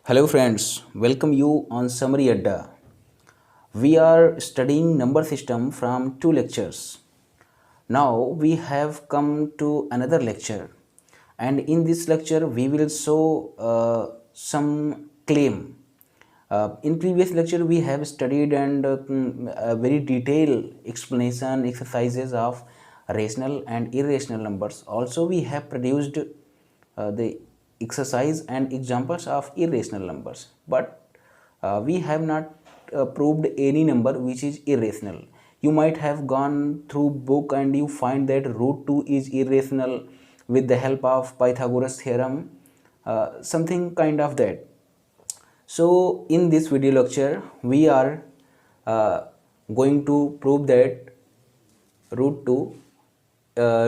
Hello friends, welcome you on Summary Adda. We are studying number system from two lectures. Now we have come to another lecture, and in this lecture we will show some claim. In previous lecture we have studied and a very detailed explanation exercises of rational and irrational numbers. Also we have produced the exercise and examples of irrational numbers, but we have not proved any number which is irrational. You might have gone through book and you find that root 2 is irrational with the help of Pythagoras theorem, something kind of that. So in this video lecture we are uh, going to prove that root 2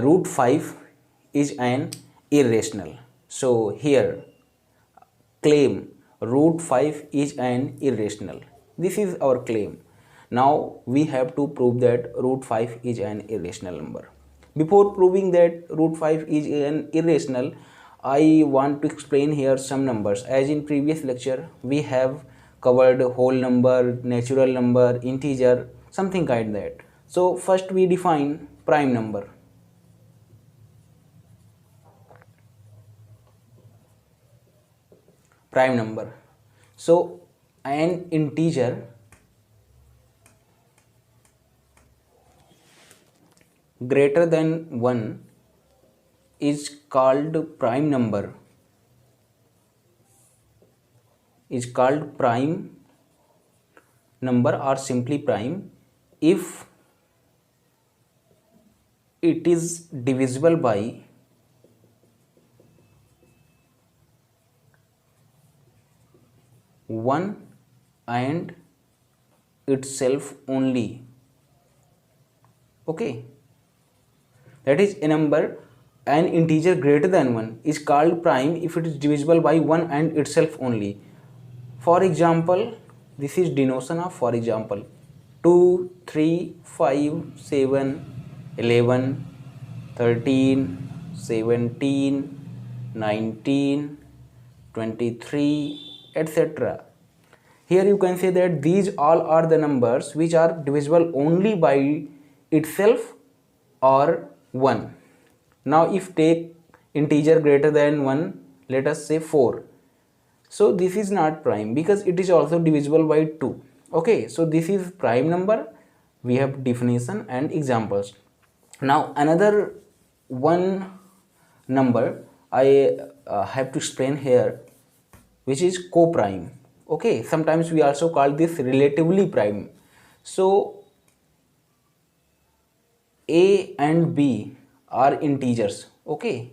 root 5 is an irrational. So here claim root 5 is an irrational. This is our claim. Now we have to prove that root 5 is an irrational number. Before proving that root 5 is an irrational, I want to explain here some numbers. As in previous lecture we have covered whole number, natural number, integer, something kind that. So first we define prime number. Prime number. So an integer greater than 1 is called prime number, or simply prime if it is divisible by 1 and itself only. Okay, that is a number, an integer greater than 1 is called prime if it is divisible by 1 and itself only. For example, this is denotation of, for example, 2, 3, 5, 7, 11, 13, 17, 19, 23, etc. Here you can say that these all are the numbers which are divisible only by itself or 1. Now if take integer greater than 1, let us say 4. So this is not prime because it is also divisible by 2. Okay, so this is prime number. We have definition and examples. Now another one number I have to explain here, which is co-prime. Okay, sometimes we also call this relatively prime. So a and b are integers. Okay,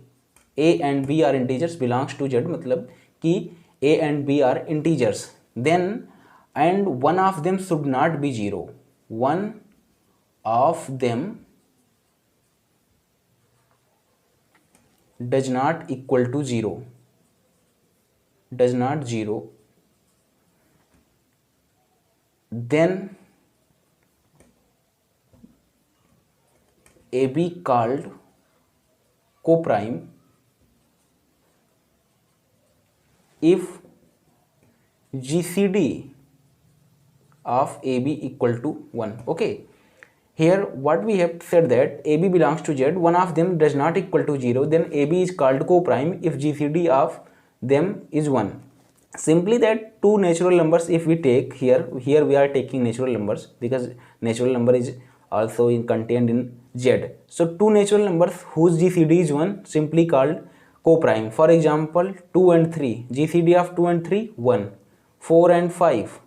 a and b are integers, belongs to z, मतलब कि a and b are integers, then and one of them should not be 0. One of them does not equal to 0, does not 0, then AB called co-prime if GCD of AB equal to 1. Okay, here what we have said that AB belongs to Z, one of them does not equal to 0, then AB is called co-prime if GCD of them is 1. Simply that two natural numbers if we take here we are taking natural numbers because natural number is also contained in Z. So two natural numbers whose GCD is 1 simply called co-prime. For example, 2 and 3, GCD of 2 and 3 1, 4 and 5,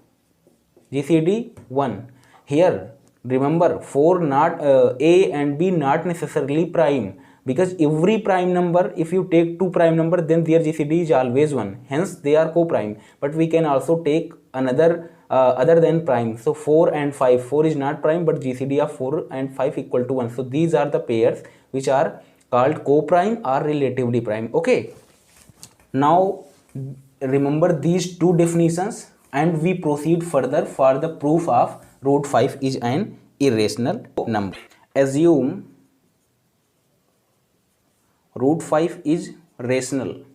GCD 1. Here remember 4 not A and B not necessarily prime, because every prime number, if you take two prime number, then their GCD is always 1, hence they are co-prime. But we can also take another other than prime. So 4 and 5, 4 is not prime but GCD of 4 and 5 equal to 1. So these are the pairs which are called co-prime or relatively prime. Okay, now remember these two definitions and we proceed further for the proof of root 5 is an irrational number. Assume root 5 is rational.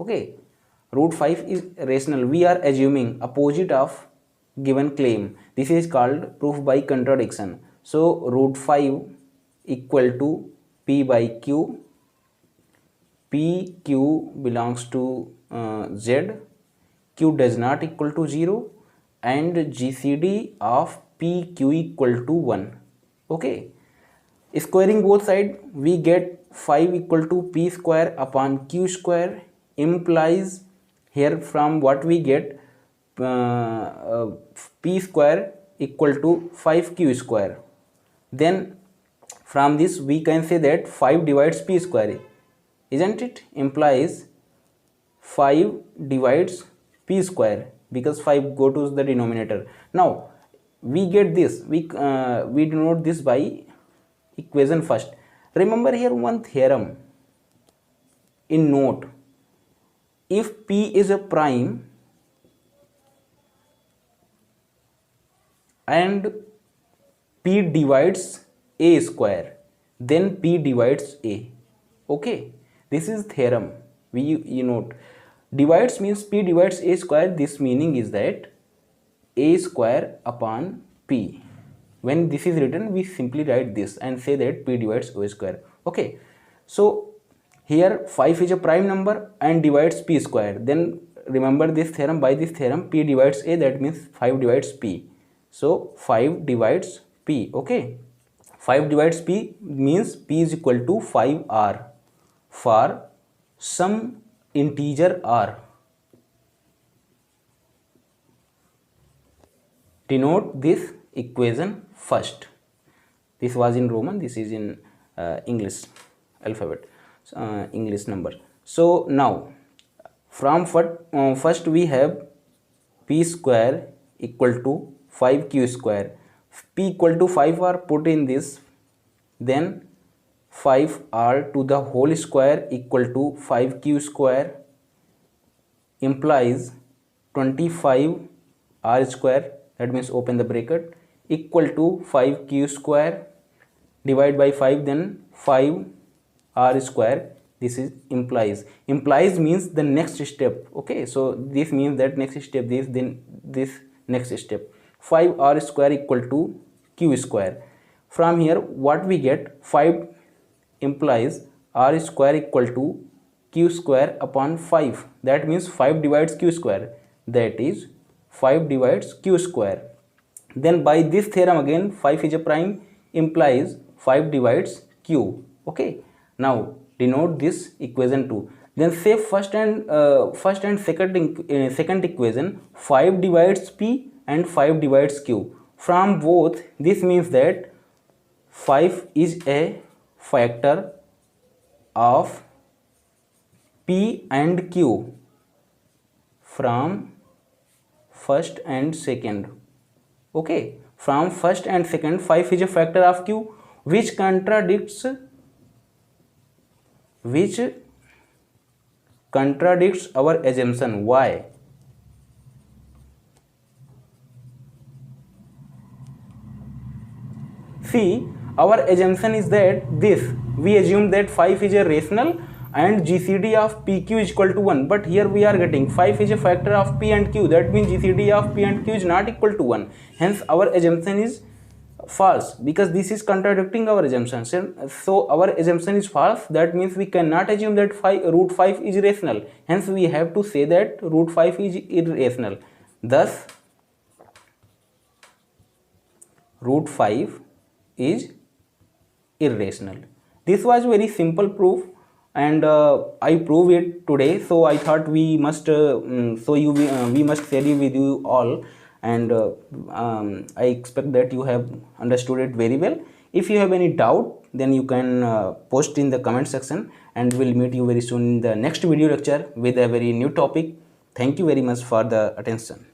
Okay, root 5 is rational. We are assuming opposite of given claim. This is called proof by contradiction. So root 5 equal to P by Q. PQ belongs to Z. Q does not equal to 0 and GCD of PQ equal to 1. Okay, squaring both sides we get 5 equal to P square upon Q square, implies here from what we get P square equal to 5Q square. Then from this we can say that 5 divides P square, isn't it? Implies 5 divides P square because 5 go to the denominator. Now we get this, we denote this by equation first. Remember here one theorem in note. If P is a prime and P divides A square, then P divides A. Okay, this is theorem. You note, divides means P divides A square. This meaning is that A square upon P. When this is written, we simply write this and say that P divides O square. Okay, so here 5 is a prime number and divides P square. Then remember this theorem. By this theorem, P divides A, that means 5 divides P. So 5 divides P. Okay, 5 divides P means P is equal to 5R for some integer R. Denote this equation first. This was in Roman, this is in English alphabet, English number. So now from first we have P square equal to 5Q square. P equal to 5 are put in this, then 5R to the whole square equal to 5Q square, implies 25R square, that means open the bracket, equal to 5Q square, divide by 5, then 5R square. This is implies means the next step. Okay, so this means that next step, this, then this next step. 5R square equal to Q square. From here what we get, 5 implies R square equal to Q square upon 5. That means 5 divides Q square, that is 5 divides Q square. Then by this theorem again, 5 is a prime, implies 5 divides Q. Okay, now denote this equation 2. Then say first and second equation, 5 divides P and 5 divides Q. From both, this means that 5 is a factor of P and Q from first and second. Okay, from first and second, 5 is a factor of Q, which contradicts our assumption. Why? See, our assumption is that we assume that 5 is a rational and GCD of PQ is equal to 1, but here we are getting 5 is a factor of P and Q, that means GCD of P and Q is not equal to 1. Hence our assumption is false, because this is contradicting our assumption. So our assumption is false, that means we cannot assume that root 5 is rational. Hence we have to say that root 5 is irrational. Thus root 5 is irrational. This was very simple proof, and I prove it today. So I thought we must we must share it with you all, and I expect that you have understood it very well. If you have any doubt, then you can post in the comment section, and we'll meet you very soon in the next video lecture with a very new topic. Thank you very much for the attention.